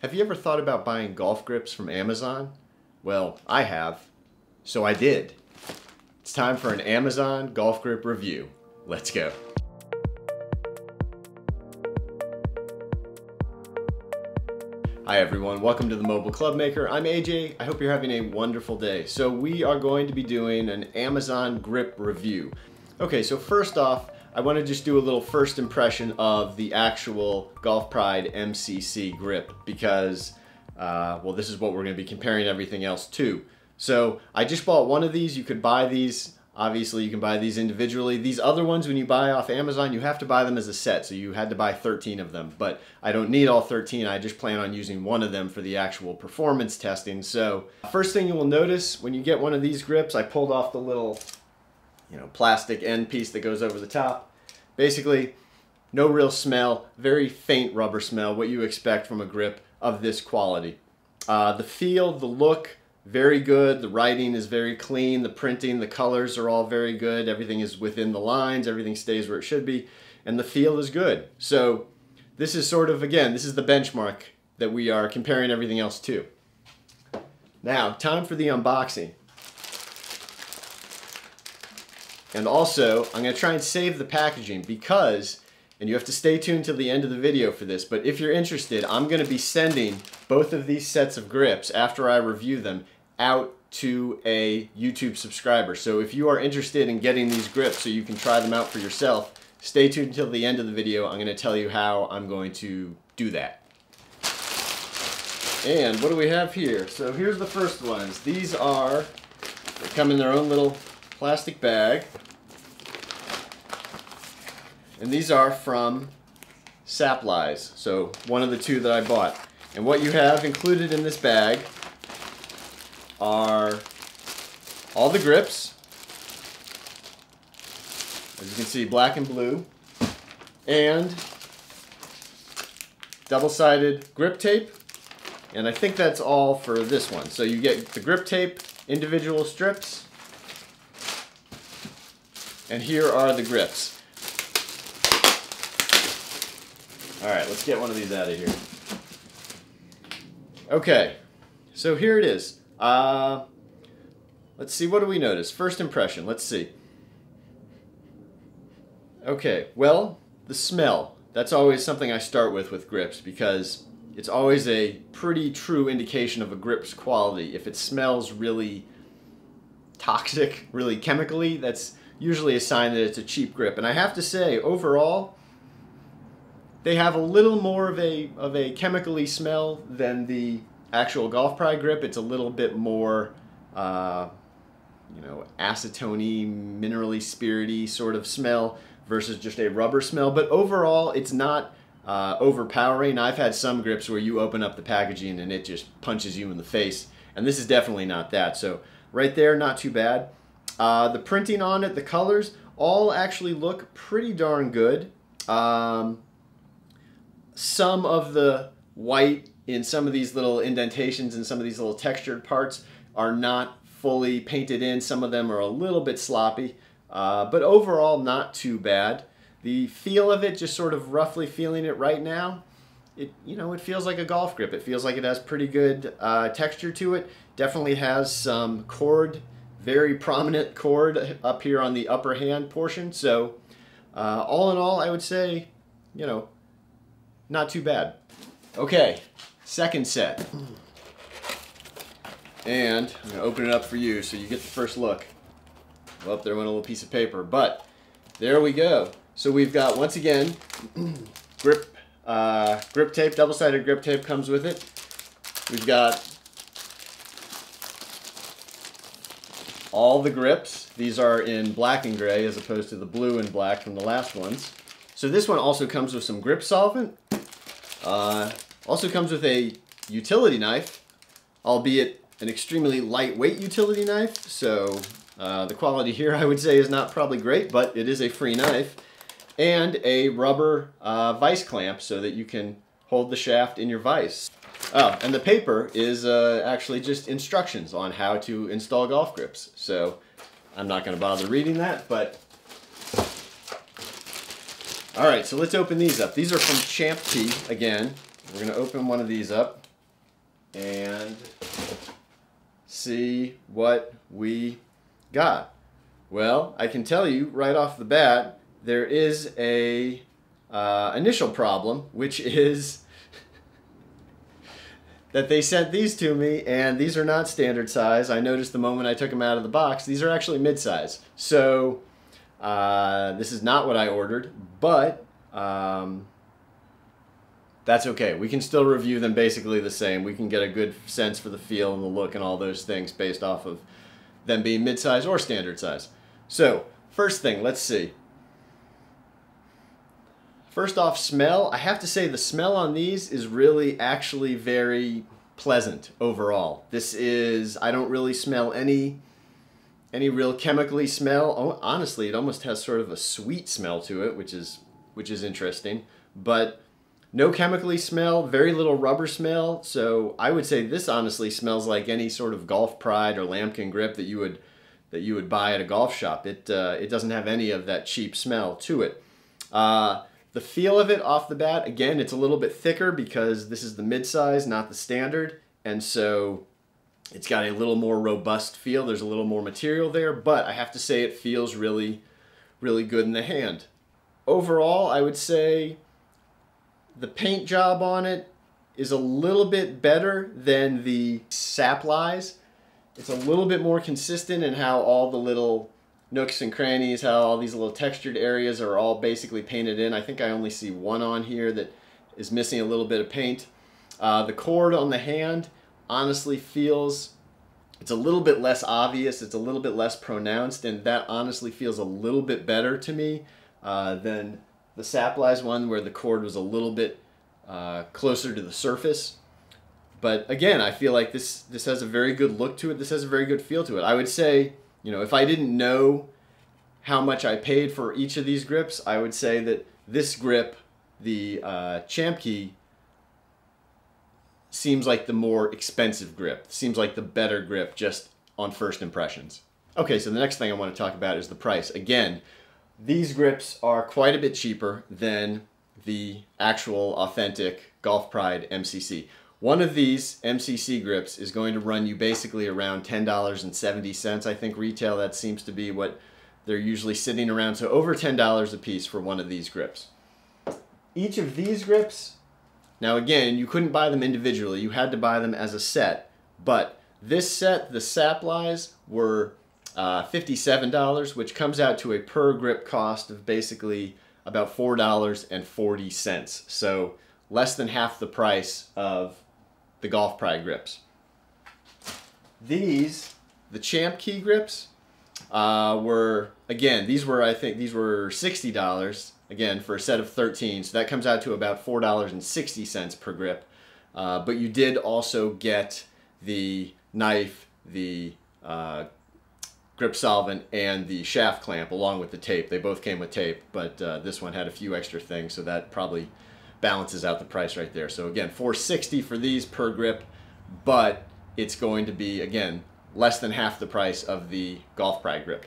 Have you ever thought about buying golf grips from Amazon? Well, I have, so I did. It's time for an Amazon golf grip review. Let's go. Hi everyone, welcome to the Mobile Club Maker. I'm AJ, I hope you're having a wonderful day. So we are going to be doing an Amazon grip review. Okay, so first off, I want to just do a little first impression of the actual Golf Pride MCC grip because, well, this is what we're going to be comparing everything else to. So I just bought one of these. You could buy these, obviously you can buy these individually. These other ones, when you buy off Amazon, you have to buy them as a set. So you had to buy 13 of them, but I don't need all 13. I just plan on using one of them for the actual performance testing. So first thing you will notice when you get one of these grips, I pulled off the little plastic end piece that goes over the top. Basically, no real smell, very faint rubber smell, what you expect from a grip of this quality. The feel, the look, very good. The writing is very clean. The printing, the colors are all very good. Everything is within the lines. Everything stays where it should be. And the feel is good. So this is sort of, again, this is the benchmark that we are comparing everything else to. Now, time for the unboxing. And also, I'm going to try and save the packaging because, and you have to stay tuned till the end of the video for this, but if you're interested, I'm going to be sending both of these sets of grips after I review them out to a YouTube subscriber. So if you are interested in getting these grips so you can try them out for yourself, stay tuned until the end of the video. I'm going to tell you how I'm going to do that. And what do we have here? So here's the first ones. These are, they come in their own little plastic bag. And these are from Saplies, so one of the two that I bought. And what you have included in this bag are all the grips, as you can see, black and blue, and double-sided grip tape, and I think that's all for this one. So you get the grip tape, individual strips, and here are the grips. Alright, let's get one of these out of here. Okay, so here it is. Let's see, what do we notice? First impression, let's see. Okay, well, the smell. That's always something I start with grips because it's always a pretty true indication of a grip's quality. If it smells really toxic, really chemically, that's usually a sign that it's a cheap grip. And I have to say, overall, they have a little more of a chemically smell than the actual Golf Pride grip. It's a little bit more, acetone-y, minerally spirity sort of smell versus just a rubber smell. But overall, it's not overpowering. I've had some grips where you open up the packaging and it just punches you in the face. And this is definitely not that. So right there, not too bad. The printing on it, the colors, all actually look pretty darn good. Some of the white in some of these little indentations and some of these little textured parts are not fully painted in. Some of them are a little bit sloppy, but overall not too bad. The feel of it, just sort of roughly feeling it right now, it feels like a golf grip. It feels like it has pretty good texture to it. Definitely has some cord, very prominent cord up here on the upper hand portion. So all in all, I would say, not too bad. Okay, second set. And I'm going to open it up for you so you get the first look. Well, there went a little piece of paper, but there we go. So we've got, once again, grip tape, double-sided grip tape comes with it. We've got all the grips. These are in black and gray as opposed to the blue and black from the last ones. So this one also comes with some grip solvent. Also comes with a utility knife, albeit an extremely lightweight utility knife. So the quality here, I would say, is not probably great, but it is a free knife. And a rubber vise clamp so that you can hold the shaft in your vise. Oh, and the paper is actually just instructions on how to install golf grips. So I'm not going to bother reading that, but all right, so let's open these up. These are from Champ T again. We're going to open one of these up. and see what we got. Well, I can tell you right off the bat, there is a initial problem, which is that they sent these to me, and these are not standard size. I noticed the moment I took them out of the box, these are actually mid-size. So this is not what I ordered, but that's okay. We can still review them basically the same. We can get a good sense for the feel and the look and all those things based off of them being mid-size or standard size. So, first thing, let's see. First off, smell. I have to say the smell on these is really actually very pleasant overall. This is, I don't really smell any real chemically smell. Oh, honestly, it almost has sort of a sweet smell to it, which is interesting. But no chemically smell, very little rubber smell. So I would say this honestly smells like any sort of Golf Pride or Lamkin grip that you would buy at a golf shop. It doesn't have any of that cheap smell to it. The feel of it off the bat, again, it's a little bit thicker because this is the mid-size, not the standard, and so it's got a little more robust feel. There's a little more material there, but I have to say it feels really, really good in the hand. Overall, I would say the paint job on it is a little bit better than the Sapleyes. It's a little bit more consistent in how all the little nooks and crannies, how all these little textured areas are all basically painted in. I think I only see one on here that is missing a little bit of paint. The cord on the hand honestly feels, it's a little bit less obvious, it's a little bit less pronounced, and that honestly feels a little bit better to me than the Sapleyes one, where the cord was a little bit closer to the surface. But again, I feel like this has a very good look to it. This has a very good feel to it. I would say, you know, if I didn't know how much I paid for each of these grips, I would say that this grip, the Champ Key, seems like the more expensive grip. Seems like the better grip just on first impressions. Okay, so the next thing I want to talk about is the price. Again, these grips are quite a bit cheaper than the actual authentic Golf Pride MCC. One of these MCC grips is going to run you basically around $10.70. I think retail, that seems to be what they're usually sitting around. So over $10 a piece for one of these grips. Each of these grips, now again, you couldn't buy them individually. You had to buy them as a set. But this set, the Sapleyes, were $57, which comes out to a per grip cost of basically about $4.40. So less than half the price of the Golf Pride grips. These, the Champ Key grips, were, again, I think these were $60, again, for a set of 13, so that comes out to about $4.60 per grip. But you did also get the knife, the grip solvent, and the shaft clamp along with the tape. They both came with tape, but this one had a few extra things, so that probably balances out the price right there. So again, $4.60 for these per grip, but it's going to be, again, less than half the price of the Golf Pride grip.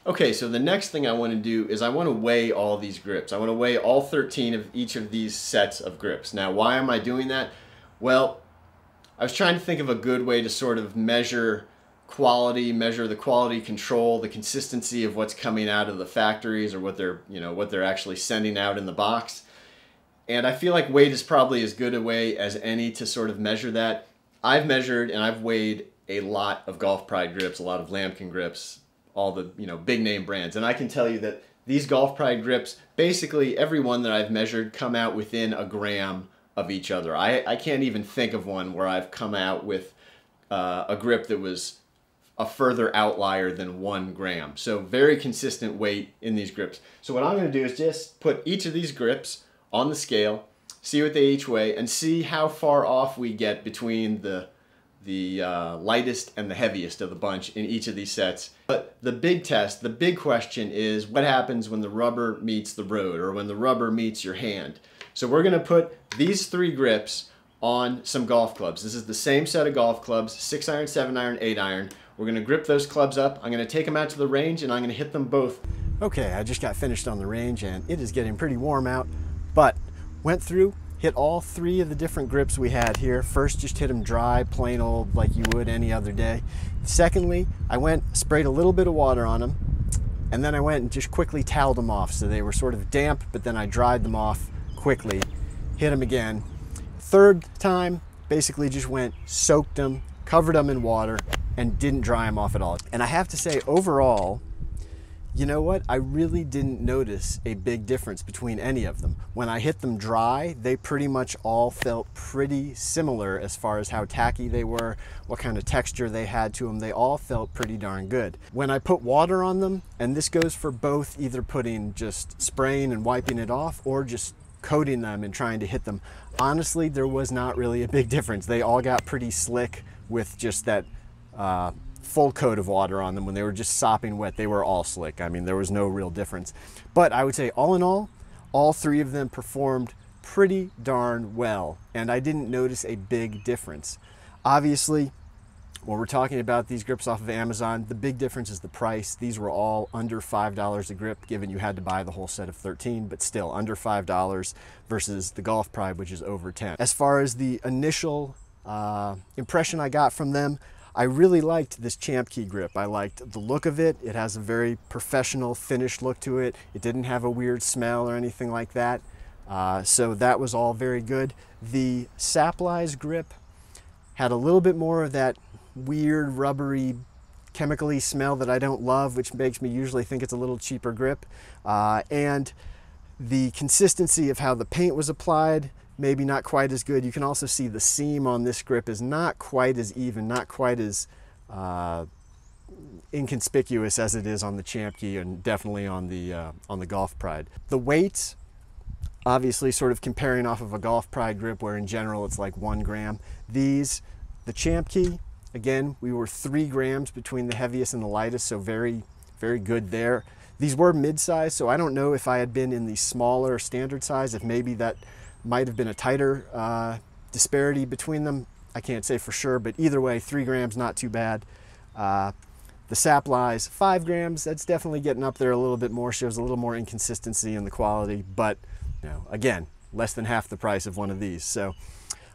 Okay, so the next thing I want to do is I want to weigh all these grips. I want to weigh all 13 of each of these sets of grips. Now, why am I doing that? Well, I was trying to think of a good way to sort of measure quality, measure the quality control, the consistency of what's coming out of the factories or what they're actually sending out in the box. And I feel like weight is probably as good a way as any to sort of measure that. I've measured and I've weighed a lot of Golf Pride grips, a lot of Lamkin grips, all the big name brands. And I can tell you that these Golf Pride grips, basically every one that I've measured, come out within a gram of each other. I can't even think of one where I've come out with a grip that was a further outlier than 1 gram. So very consistent weight in these grips. So what I'm going to do is just put each of these grips on the scale, see what they each weigh, and see how far off we get between the lightest and the heaviest of the bunch in each of these sets. But the big test, the big question is what happens when the rubber meets the road, or when the rubber meets your hand. So we're going to put these 3 grips on some golf clubs. This is the same set of golf clubs, 6-iron, 7-iron, 8-iron. We're going to grip those clubs up. I'm going to take them out to the range and I'm going to hit them both. Okay, I just got finished on the range and it is getting pretty warm out, but went through hit all 3 of the different grips we had here. First, just hit them dry, plain old, like you would any other day. Secondly, I sprayed a little bit of water on them, and then I went and just quickly toweled them off. So they were sort of damp, but then I dried them off quickly, hit them again. Third time, basically just went, soaked them, covered them in water, and didn't dry them off at all. And I have to say, overall, you know what? I really didn't notice a big difference between any of them. When I hit them dry, they pretty much all felt pretty similar as far as how tacky they were, what kind of texture they had to them. They all felt pretty darn good. When I put water on them, and this goes for both either just spraying and wiping it off or just coating them and trying to hit them, honestly, there was not really a big difference. They all got pretty slick with just that full coat of water on them. When they were just sopping wet, they were all slick. I mean, there was no real difference. But I would say all in all 3 of them performed pretty darn well, and I didn't notice a big difference. Obviously, when we're talking about these grips off of Amazon, the big difference is the price. These were all under $5 a grip, given you had to buy the whole set of 13, but still under $5 versus the Golf Pride, which is over 10. As far as the initial impression I got from them, I really liked this Champ Key grip. I liked the look of it. It has a very professional, finished look to it. It didn't have a weird smell or anything like that. So that was all very good. The Sapleyes grip had a little bit more of that weird, rubbery, chemically smell that I don't love, which makes me usually think it's a little cheaper grip. And the consistency of how the paint was applied, maybe not quite as good. You can also see the seam on this grip is not quite as even, not quite as inconspicuous as it is on the Champ Key and definitely on the Golf Pride. The weights, obviously sort of comparing off of a Golf Pride grip where in general it's like 1 gram. The Champ Key, again, we were 3 grams between the heaviest and the lightest, so very, very good there. These were mid-size, so I don't know if I had been in the smaller standard size, if maybe that might have been a tighter disparity between them. I can't say for sure, but either way, 3 grams, not too bad. The Sapleyes, 5 grams, that's definitely getting up there a little bit more, shows a little more inconsistency in the quality, but you know, again, less than half the price of one of these. So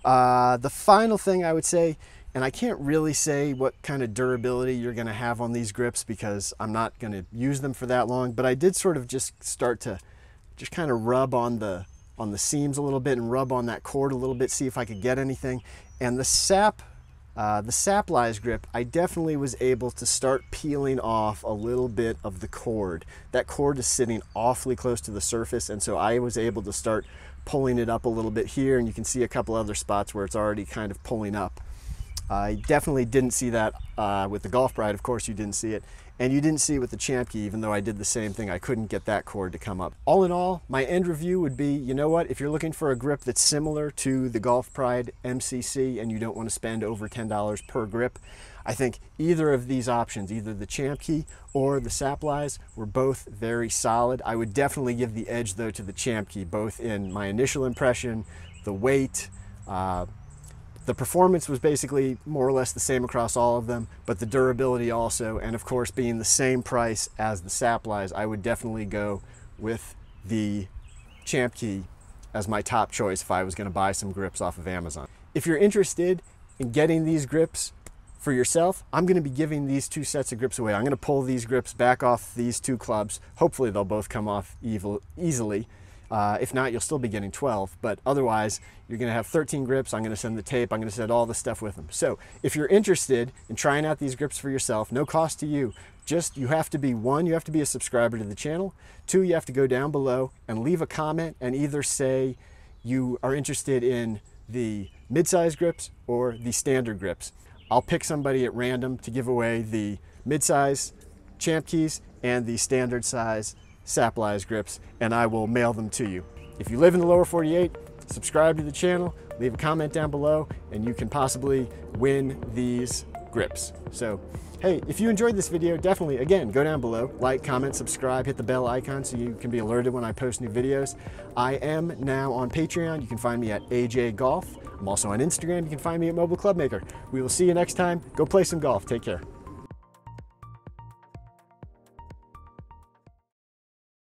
the final thing I would say, and I can't really say what kind of durability you're gonna have on these grips because I'm not gonna use them for that long, but I did sort of just start to just kind of rub on the seams a little bit and rub on that cord a little bit, see if I could get anything. And the Sapleyes grip, I definitely was able to start peeling off a little bit of the cord. That cord is sitting awfully close to the surface, and so I was able to start pulling it up a little bit here, and you can see a couple other spots where it's already kind of pulling up. I definitely didn't see that with the Golf Pride. Of course you didn't see it. And you didn't see it with the Champ Key, even though I did the same thing. I couldn't get that cord to come up. All in all, my end review would be, you know what? If you're looking for a grip that's similar to the Golf Pride MCC and you don't want to spend over $10 per grip, I think either of these options, either the Champ Key or the Sapleyes, were both very solid. I would definitely give the edge though to the Champ Key, both in my initial impression, the weight, the performance was basically more or less the same across all of them, but the durability also, and of course being the same price as the Sapleyes, I would definitely go with the Champ Key as my top choice if I was going to buy some grips off of Amazon. If you're interested in getting these grips for yourself, I'm going to be giving these 2 sets of grips away. I'm going to pull these grips back off these 2 clubs. Hopefully they'll both come off easily. If not, you'll still be getting 12, but otherwise you're going to have 13 grips. I'm going to send the tape. I'm going to send all the stuff with them. So if you're interested in trying out these grips for yourself, no cost to you, just you have to be, 1, you have to be a subscriber to the channel. 2, you have to go down below and leave a comment and either say you are interested in the mid-size grips or the standard grips. I'll pick somebody at random to give away the mid-size Champ Keys and the standard size Sapleyes grips, and I will mail them to you. If you live in the lower 48, subscribe to the channel, leave a comment down below, and you can possibly win these grips. So, hey, if you enjoyed this video, definitely, again, go down below, like, comment, subscribe, hit the bell icon so you can be alerted when I post new videos. I am now on Patreon. You can find me at AJ Golf. I'm also on Instagram. You can find me at Mobile Club Maker. We will see you next time. Go play some golf. Take care.